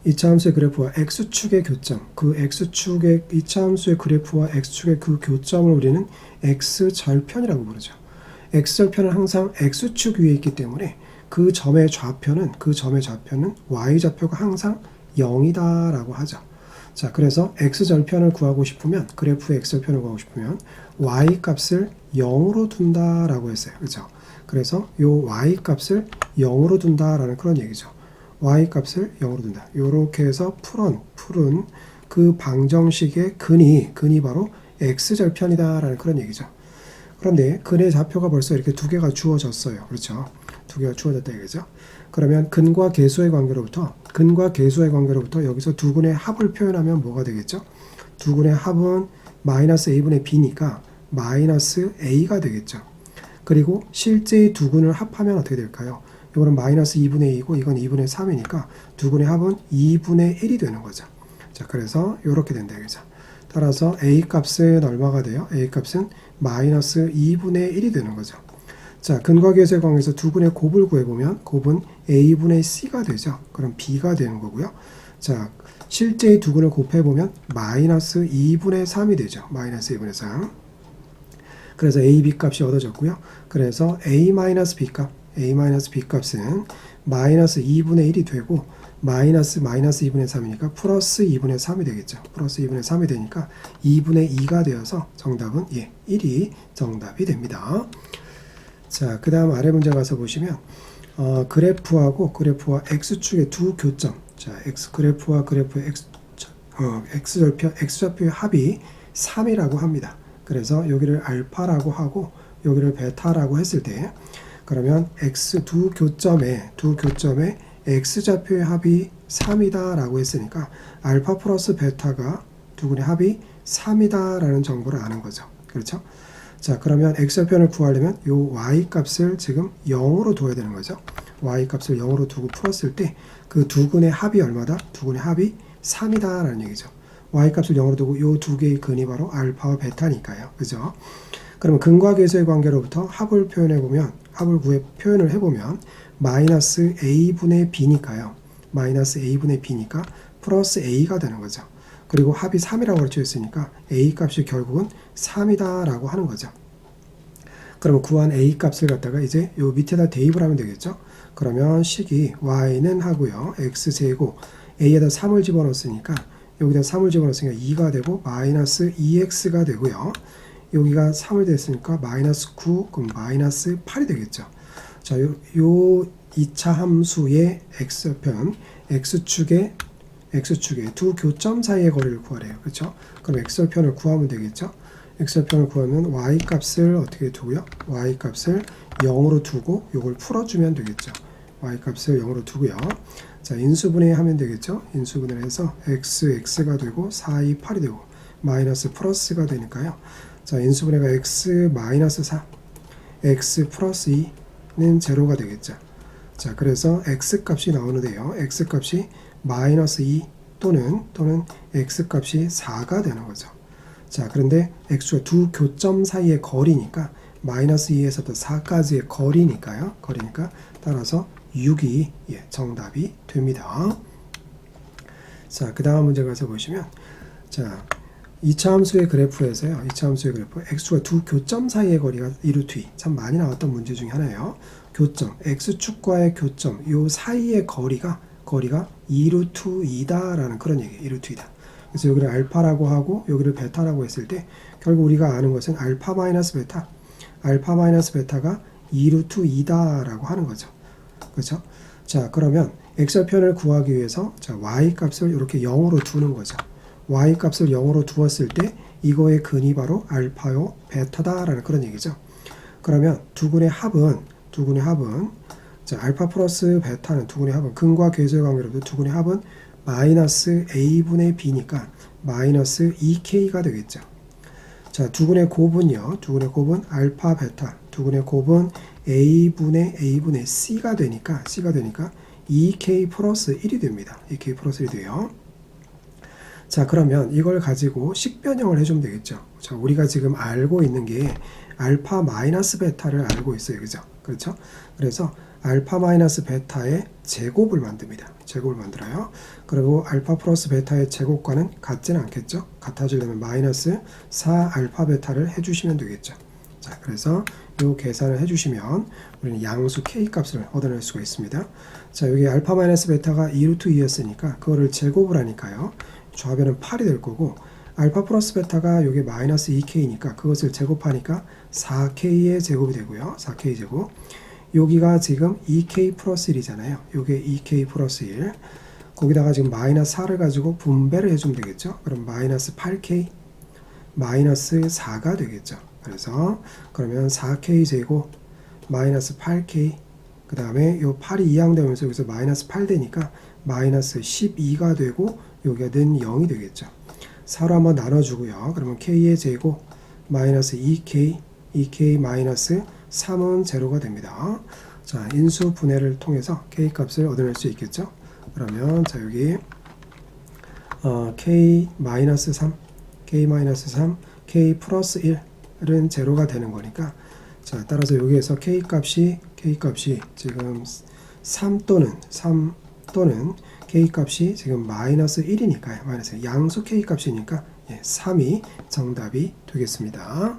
2차 함수의 그래프와 x축의 교점, 그 x축의 2차 함수의 그래프와 x축의 그 교점을 우리는 x절편이라고 부르죠. x절편은 항상 x축 위에 있기 때문에 그 점의 좌표는 y좌표가 항상 0이다 라고 하죠. 자, 그래서 x절편을 구하고 싶으면, 그래프의 x절편을 구하고 싶으면 y 값을 0으로 둔다 라고 했어요. 그죠? 그래서 요 y 값을 0으로 둔다라는 그런 얘기죠. y 값을 0으로 둔다. 요렇게 해서 푸른 그 방정식의 근이 바로 x절편이다 라는 그런 얘기죠. 그런데 근의 좌표가 벌써 이렇게 두 개가 주어졌어요. 그렇죠? 두 개가 주어졌다 이거죠. 그러면 근과 계수의 관계로부터 여기서 두 근의 합을 표현하면 뭐가 되겠죠? 두 근의 합은 마이너스 a분의 b니까 마이너스 a가 되겠죠. 그리고 실제의 두 근을 합하면 어떻게 될까요? 이거는 마이너스 2분의 2이고 이건 2분의 3이니까 두 근의 합은 2분의 1이 되는 거죠. 자, 그래서 이렇게 된다 이거죠. 따라서 a 값은 얼마가 돼요? a 값은 마이너스 2분의 1이 되는 거죠. 자, 근과 계수의 관계에서 두 근의 곱을 구해보면 곱은 a분의 c가 되죠. 그럼 b가 되는 거고요. 자, 실제의 두 근을 곱해보면 마이너스 2분의 3이 되죠. 마이너스 2분의 3. 그래서 a, b 값이 얻어졌고요. 그래서 a-b 값은 마이너스 2분의 1이 되고 마이너스 2분의 3이니까 플러스 2분의 3이 되겠죠. 플러스 2분의 3이 되니까 2분의 2가 되어서 정답은 1이 정답이 됩니다. 자, 그 다음 아래 문제 가서 보시면 그래프와 x축의 두 교점, 자, 그래프와 그래프의 x좌표의 합이 3이라고 합니다. 그래서 여기를 알파라고 하고 여기를 베타라고 했을 때, 그러면 두 교점의 x좌표의 합이 3이다 라고 했으니까 알파 플러스 베타가 두 근의 합이 3이다 라는 정보를 아는 거죠. 그렇죠? 자, 그러면 x좌표를 구하려면 요 y 값을 지금 0으로 둬야 되는 거죠. y 값을 0으로 두고 풀었을 때 그 두 근의 합이 얼마다? 두 근의 합이 3이다 라는 얘기죠. y 값을 0으로 두고 요 두 개의 근이 바로 알파와 베타니까요. 그죠? 그러면 근과 계수의 관계로부터 합을 표현해보면, 표현을 해보면 마이너스 a분의 b니까요. 마이너스 a분의 b니까 플러스 a가 되는 거죠. 그리고 합이 3이라고 가르쳐 있으니까 a 값이 결국은 3이다 라고 하는 거죠. 그러면 구한 a 값을 갖다가 이제 요 밑에다 대입을 하면 되겠죠. 그러면 식이 y는 하고요. x제곱 a에다 3을 집어넣었으니까 여기다 3을 집어넣었으니까 2가 되고 마이너스 2x가 되고요. 여기가 3을 됐으니까 마이너스 9, 그럼 마이너스 8이 되겠죠. 자, 요 2차 함수의 x편, x축의 두 교점 사이의 거리를 구하래요. 그렇죠? 그럼 x절편을 구하면 되겠죠? x절편을 구하면 y 값을 어떻게 두고요? y 값을 0으로 두고 요걸 풀어주면 되겠죠. y 값을 0으로 두고요. 자, 인수분해 하면 되겠죠? 인수분해를 해서 x가 되고 4, 2, 8이 되고 마이너스 플러스가 되니까요. 자, 인수분해가 x 마이너스 4, x 플러스 2는 제로가 되겠죠. 자, 그래서 x 값이 나오는데요. x 값이 마이너스 2 또는 x 값이 4가 되는 거죠. 자, 그런데 x가 두 교점 사이의 거리니까 마이너스 2에서부터 4까지의 거리니까 따라서 6이 정답이 됩니다. 자, 그 다음 문제 가서 보시면, 자, 2차 함수의 그래프에서요. 2차 함수의 그래프 x축과 두 교점 사이의 거리가 2루트 2. 참 많이 나왔던 문제 중에 하나예요. 교점, x축과의 교점, 요 사이의 거리가 2루트 2다 라는 그런 얘기예요. 2루트 2다. 그래서 여기를 알파라고 하고 여기를 베타라고 했을 때 결국 우리가 아는 것은 알파 마이너스 베타가 2루트 2다 라고 하는 거죠. 그렇죠? 자, 그러면 x절편을 구하기 위해서 자, y 값을 이렇게 0으로 두는 거죠. y 값을 0으로 두었을 때 이거의 근이 바로 알파요 베타다라는 그런 얘기죠. 그러면 두 근의 합은 자, 알파 플러스 베타는 두 근의 합은 근과 계수의 관계로부터 두 근의 합은 마이너스 a분의 b니까 마이너스 2k가 되겠죠. 자, 두 근의 곱은요. 두 근의 곱은 알파 베타. 두 근의 곱은 a분의 c가 되니까 2k 플러스 1이 됩니다. 2k 플러스 1이 돼요. 자, 그러면 이걸 가지고 식변형을 해주면 되겠죠. 자, 우리가 지금 알고 있는 게 알파 마이너스 베타를 알고 있어요. 그죠? 그렇죠? 그래서 알파 마이너스 베타의 제곱을 만듭니다. 제곱을 만들어요. 그리고 알파 플러스 베타의 제곱과는 같지는 않겠죠. 같아지려면 마이너스 4 알파 베타를 해주시면 되겠죠. 자, 그래서 이 계산을 해주시면 우리는 양수 k 값을 얻어낼 수가 있습니다. 자, 여기 알파 마이너스 베타가 2루트 2였으니까 그거를 제곱을 하니까요. 좌변은 8이 될 거고, 알파 플러스 베타가 여기 마이너스 2k니까 그것을 제곱하니까 4k의 제곱이 되고요. 4k 제곱. 여기가 지금 2k 플러스 1이잖아요. 요게 2k 플러스 1. 거기다가 지금 마이너스 4를 가지고 분배를 해주면 되겠죠. 그럼 마이너스 8k 마이너스 4가 되겠죠. 그래서 그러면 4k 제곱 마이너스 8k, 그 다음에 요 8이 이항되면서 여기서 마이너스 8 되니까 마이너스 12가 되고 여기가 는 0이 되겠죠. 4로 한번 나눠주고요. 그러면 k의 제곱 마이너스 2k 마이너스 3은 제로가 됩니다. 자, 인수 분해를 통해서 k 값을 얻어낼 수 있겠죠. 그러면 자, 여기 k 마이너스 3, k 플러스 1은 제로가 되는 거니까, 자, 따라서 여기에서 k 값이 지금 3 또는 k 값이 지금 마이너스 1이니까요. 마이너스 양수 k 값이니까 3이 정답이 되겠습니다.